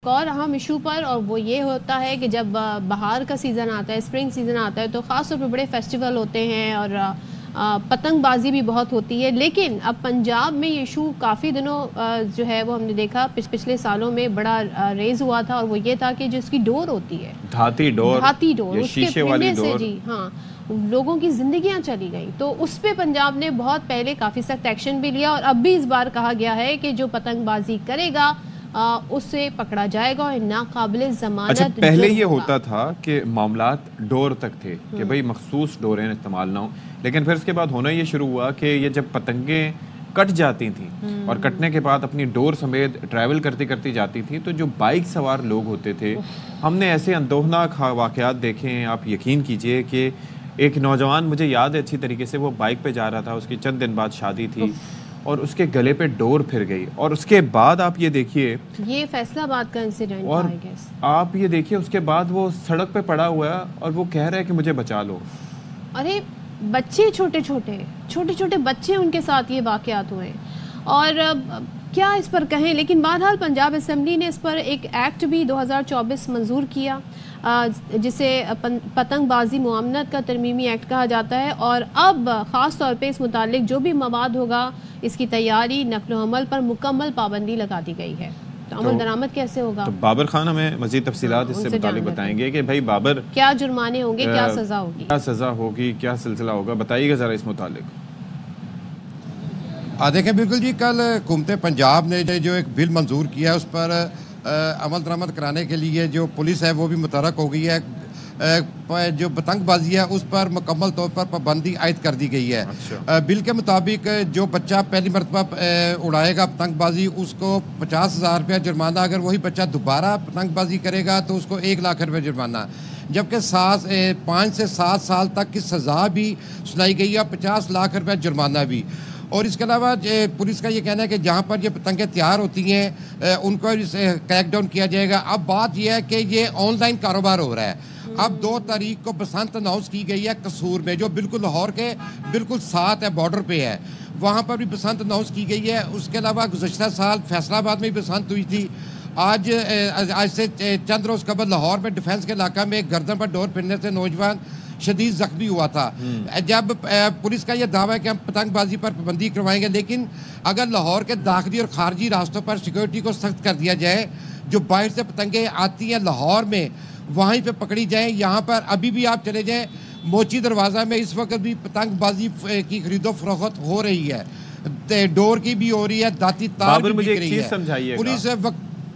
اور اہم ایشو پر، اور وہ یہ ہوتا ہے کہ جب بہار کا سیزن آتا ہے، اسپرنگ سیزن آتا ہے، تو خاص طور پہ بڑے فیسٹیول ہوتے ہیں اور پتنگ بازی بھی بہت ہوتی ہے. لیکن اب پنجاب میں یہ ایشو کافی دنوں جو ہے وہ ہم نے دیکھا پچھلے سالوں میں بڑا ریز ہوا تھا، اور وہ یہ تھا کہ جو اس کی ڈور ہوتی ہے، دھاتی ڈور، اس کے پھرنے سے جی ہاں لوگوں کی زندگیاں چلی گئیں. تو اس پہ پنجاب نے بہت پہلے کافی سخت ایکشن بھی لیا، اور اب بھی اس بار کہا گیا ہے کہ جو پتنگ بازی کرے گا اسے پکڑا جائے گا اور ناقابل ضمانت. اچھا پہلے یہ ہوتا تھا کہ معاملات ڈور تک تھے کہ بھئی مخصوص ڈوریں استعمال نہ ہوں، لیکن پھر اس کے بعد ہونا یہ شروع ہوا کہ یہ جب پتنگیں کٹ جاتی تھیں اور کٹنے کے بعد اپنی ڈور سمیت ٹریول کرتی جاتی تھی، تو جو بائک سوار لوگ ہوتے تھے، ہم نے ایسے اندوہناک واقعات دیکھے ہیں. آپ یقین کیجئے کہ ایک نوجوان، مجھے یاد ہے اچھی طریقے سے، وہ بائک پہ جا رہا تھا، اس کی چند دن بعد شادی تھی اور اس کے گلے پہ ڈور پھر گئی. اور اس کے بعد آپ یہ دیکھیے، یہ فیصلہ آباد کا انسیڈنٹ اور آپ یہ دیکھیے اس کے بعد وہ سڑک پہ پڑا ہوا ہے اور وہ کہہ رہا ہے کہ مجھے بچا لو. ارے بچے چھوٹے بچے، ان کے ساتھ یہ واقعات ہوئے، اور کیا اس پر کہیں. لیکن بہرحال پنجاب اسمبلی نے اس پر ایک ایکٹ بھی 2024 منظور کیا جسے پتنگ بازی معاملت کا ترمیمی ایکٹ کہا جاتا ہے. اور اب خاص طور پہ اس متعلق جو بھی مواد ہوگا، اس کی تیاری، نقل و حمل پر مکمل پابندی لگا دی گئی ہے. تو عمل درآمد کیسے ہوگا؟ تو بابر خان ہمیں مزید تفصیلات اس سے متعلق بتائیں گے کہ بھائی بابر، کیا جرمانے ہوں گے، کیا سزا ہوگی، کیا سلسلہ ہوگا، بتائیے گا ذرا اس متعلق. دیکھیں بالکل جی، کل حکومت پنجاب نے جو ایک بل منظور کیا ہے اس پر عمل درآمد کرانے کے لیے جو پولیس ہے وہ بھی متحرک ہو گئی ہے. جو پتنگ بازی ہے اس پر مکمل طور پر پابندی عائد کر دی گئی ہے. بل کے مطابق جو بچہ پہلی مرتبہ اڑائے گا پتنگ بازی، اس کو 50,000 روپیہ جرمانہ، اگر وہی بچہ دوبارہ پتنگ بازی کرے گا تو اس کو 1 لاکھ روپے جرمانہ، جبکہ 5 سے 7 سال تک کی سزا بھی سنائی گئی ہے، 50 لاکھ روپے جرمانہ بھی. اور اس کے علاوہ پولیس کا یہ کہنا ہے کہ جہاں پر یہ پتنگیں تیار ہوتی ہیں ان کو کریک ڈاؤن کیا جائے گا. اب بات یہ ہے کہ یہ آن لائن کاروبار ہو رہا ہے. اب 2 تاریخ کو بسنت اناؤنس کی گئی ہے قصور میں، جو بالکل لاہور کے بالکل ساتھ ہے، بارڈر پہ ہے، وہاں پر بھی بسنت اناؤنس کی گئی ہے. اس کے علاوہ گزشتہ سال فیصل آباد میں بھی بسنت ہوئی تھی. آج سے چند روز قبل لاہور میں ڈیفنس کے علاقہ میں ایک گردن پر ڈور پھرنے سے نوجوان شدید زخمی ہوا تھا. جب پولیس کا یہ دعویٰ ہے کہ ہم پتنگ بازی پر پابندی کروائیں گے، لیکن اگر لاہور کے داخلی اور خارجی راستوں پر سیکورٹی کو سخت کر دیا جائے، جو باہر سے پتنگیں آتی ہیں لاہور میں وہیں پہ پکڑی جائیں. یہاں پر ابھی بھی آپ چلے جائیں موچی دروازہ میں اس وقت بھی پتنگ بازی کی خرید و فروخت ہو رہی ہے، ڈور کی بھی ہو رہی ہے، داتی تار بھی بک رہی ہے. پولیس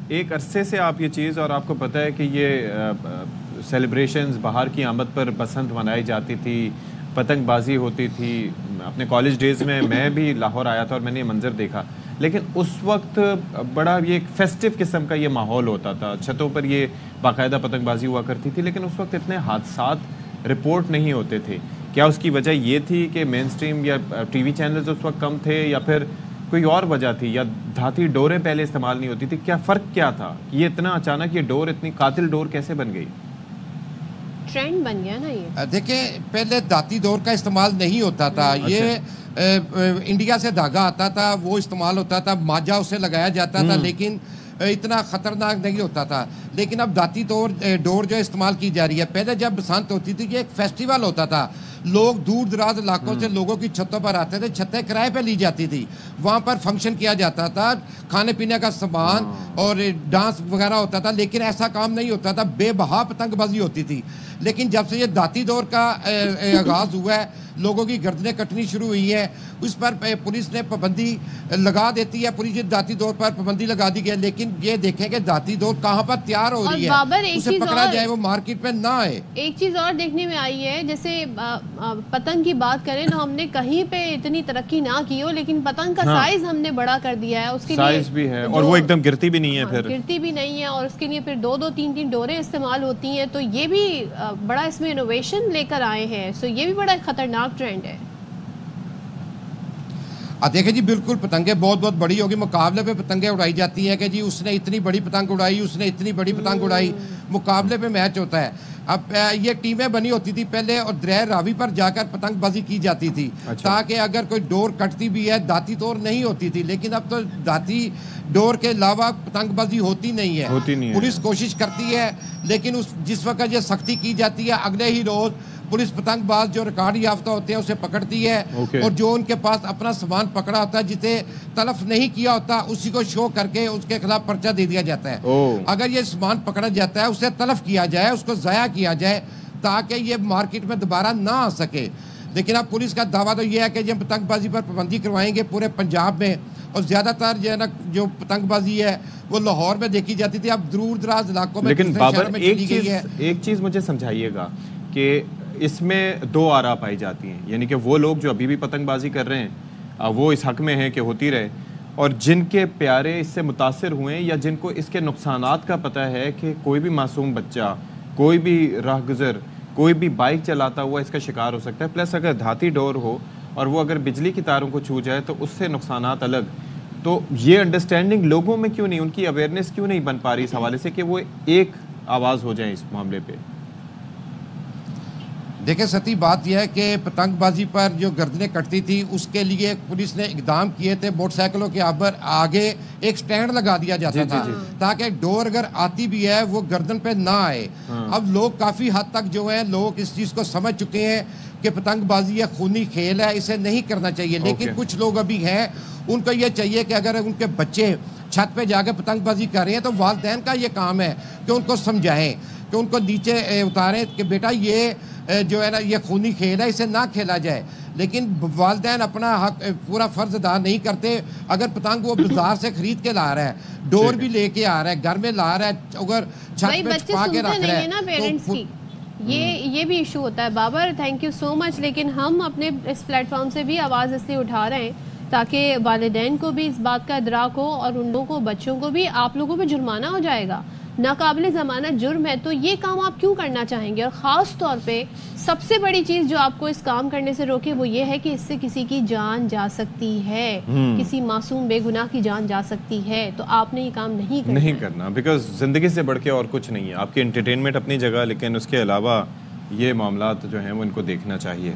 ایک عرصے سے آپ یہ چیز، اور آپ کو پتہ ہے کہ یہ سیلیبریشنز باہر کی آمد پر بسنت منائی جاتی تھی، پتنگ بازی ہوتی تھی. اپنے کالج ڈیز میں میں بھی لاہور آیا تھا اور میں نے یہ منظر دیکھا، لیکن اس وقت بڑا یہ ایک فیسٹیو قسم کا یہ ماحول ہوتا تھا. چھتوں پر یہ باقاعدہ پتنگ بازی ہوا کرتی تھی، لیکن اس وقت اتنے حادثات رپورٹ نہیں ہوتے تھے. کیا اس کی وجہ یہ تھی کہ مین سٹریم یا ٹی وی چینلز اس وقت کم تھے، یا پھر کوئی اور وجہ تھی، یا دھاتی ڈوریں پہلے استعمال نہیں ہوتی تھی؟ کیا فرق کیا تھا؟ یہ اتنا اچانک یہ ڈور اتنی قاتل ڈور کیسے بن گئی؟ ٹرینڈ بن گیا نا یہ. دیکھیں پہلے دھاتی ڈور کا استعمال نہیں ہوتا تھا. یہ انڈیا سے دھاگا آتا تھا، وہ استعمال ہوتا تھا، ماجا اسے لگایا جاتا تھا، لیکن اتنا خطرناک نہیں ہوتا تھا. لیکن اب دھاتی ڈور جو استعمال کی جا رہی ہے. پہلے جب بسنت ہوتی تھی یہ ایک فیسٹیول ہوتا تھا، لوگ دور دراز علاقوں سے لوگوں کی چھتوں پر آتے تھے، چھتیں کرائے پہ لی جاتی تھی، وہاں پر فنکشن کیا جاتا تھا، کھانے پینے کا سامان اور ڈانس وغیرہ ہوتا تھا. لیکن ایسا کام نہیں ہوتا تھا، بے بہا پتنگ بازی ہوتی تھی. لیکن جب سے یہ دھاتی دور کا آغاز ہوا ہے، لوگوں کی گردنیں کٹنی شروع ہوئی ہیں، اس پر پولیس نے پابندی لگا دیتی ہے. پولیس دھاتی دور پر پابندی لگا دی گئی، لیکن یہ دیکھیں کہ دھاتی دور کہاں پر تیار ہو رہی ہے، اسے پکڑا جائے، وہ مارکیٹ میں نہ آئے. ایک چیز اور دیکھنے میں آئی ہے، جیسے پتنگ کی بات کریں تو ہم نے کہیں پہ اتنی ترقی نہ کی ہو، لیکن پتنگ کا سائز ہم نے بڑا کر دیا ہے. اس کے سائز بھی ہے اور وہ ایک دم گرتی بھی نہیں ہے، پھر گرتی بھی نہیں ہے، اور اس کے لیے پھر 2-2 3-3 ڈوریں استعمال ہوتی ہیں. تو یہ بھی بڑا اس میں انوویشن لے کر آئے ہیں. سو یہ بھی بڑا خطرناک ٹرینڈ ہے. دیکھیں جی بالکل پتنگیں بہت بہت بڑی ہوگی, مقابلے پہ پتنگیں اڑائی جاتی ہیں کہ جی اس نے اتنی بڑی پتنگ اڑائی, اس نے اتنی بڑی پتنگ اڑائی, مقابلے پہ میچ ہوتا ہے. اب یہ ٹیمیں بنی ہوتی تھی پہلے اور دریا راوی پر جا کر پتنگ بازی کی جاتی تھی تاکہ اگر کوئی ڈور کٹتی بھی ہے, داتی طور نہیں ہوتی تھی, لیکن اب تو داتی ڈور کے علاوہ پتنگ بازی ہوتی نہیں ہے. پولیس کوشش کرتی ہے لیکن جس وقت یہ سختی کی جاتی ہے اگلے ہی روز پولیس پتنگ باز جو ریکارڈ یافتہ ہوتے ہیں اسے پکڑتی ہے, اور جو ان کے پاس اپنا سامان پکڑا ہوتا ہے جسے تلف نہیں کیا ہوتا اسی کو شو کر کے اس کے خلاف پرچہ دے دیا جاتا ہے. اگر یہ سامان پکڑا جاتا ہے اسے تلف کیا جائے, اس کو ضائع کیا جائے تاکہ یہ مارکیٹ میں دوبارہ نہ آ سکے. لیکن اب پولیس کا دعویٰ تو یہ ہے کہ یہ پتنگ بازی پر پابندی کروائیں گے پورے پنجاب میں, اور زیادہ تر جو ہے نا جو پتنگ بازی ہے وہ لاہور میں دیکھی جاتی تھی, اب دور دراز علاقوں میں لیکن بابر ایک چیز مجھے سمجھائیے گا کہ اس میں دو آراء پائی جاتی ہیں, یعنی کہ وہ لوگ جو ابھی بھی پتنگ بازی کر رہے ہیں وہ اس حق میں ہیں کہ ہوتی رہے, اور جن کے پیارے اس سے متاثر ہوئے یا جن کو اس کے نقصانات کا پتہ ہے کہ کوئی بھی معصوم بچہ, کوئی بھی راہ گزر, کوئی بھی بائک چلاتا ہوا اس کا شکار ہو سکتا ہے. پلس اگر دھاتی ڈور ہو اور وہ اگر بجلی کی تاروں کو چھو جائے تو اس سے نقصانات الگ. تو یہ انڈرسٹینڈنگ لوگوں میں کیوں نہیں, ان کی اویئرنیس کیوں نہیں بن پا رہی اس حوالے سے کہ وہ ایک آواز ہو جائیں اس معاملے پہ؟ دیکھیں ستی بات یہ ہے کہ پتنگ بازی پر جو گردنیں کٹتی تھی اس کے لیے پولیس نے اقدام کیے تھے, موٹر سائیکلوں کے آگے ایک سٹینڈ لگا دیا جاتا تھا تاکہ ڈور اگر آتی بھی ہے وہ گردن پہ نہ آئے. اب لوگ کافی حد تک جو ہے لوگ اس چیز کو سمجھ چکے ہیں کہ پتنگ بازی یہ خونی کھیل ہے, اسے نہیں کرنا چاہیے. لیکن کچھ لوگ ابھی ہیں ان کو یہ چاہیے کہ اگر ان کے بچے چھت پہ جا کے پتنگ بازی کر رہے ہیں تو والدین کا یہ کام ہے کہ ان کو سمجھائیں, کہ ان کو نیچے اتاریں کہ بیٹا یہ جو ہے نا یہ خونی کھیل ہے, اسے نہ کھیلا جائے. لیکن والدین اپنا حق پورا فرض ادا نہیں کرتے. اگر پتنگ وہ بازار سے خرید کے لا رہا ہے, ڈور بھی لے کے آ رہا ہے, گھر میں لا رہا ہے, اگر چھت پہ چھپا کے رکھ رہا ہے, یہ بھی ایشو ہوتا ہے. بابر تھینک یو سو مچ, لیکن ہم اپنے اس پلیٹ فارم سے بھی آواز اس لیے اٹھا رہے ہیں تاکہ والدین کو بھی اس بات کا ادراک ہو اور ان لوگوں کو, بچوں کو بھی. آپ لوگوں پہ جرمانہ ہو جائے گا, ناقابل ضمانت جرم ہے, تو یہ کام آپ کیوں کرنا چاہیں گے؟ اور خاص طور پہ سب سے بڑی چیز جو آپ کو اس کام کرنے سے روکے وہ یہ ہے کہ اس سے کسی کی جان جا سکتی ہے, کسی معصوم بے گناہ کی جان جا سکتی ہے. تو آپ نے یہ کام نہیں کرنا بیکاز زندگی سے بڑھ کے اور کچھ نہیں ہے. آپ کی انٹرٹینمنٹ اپنی جگہ, لیکن اس کے علاوہ یہ معاملات جو ہیں وہ ان کو دیکھنا چاہیے.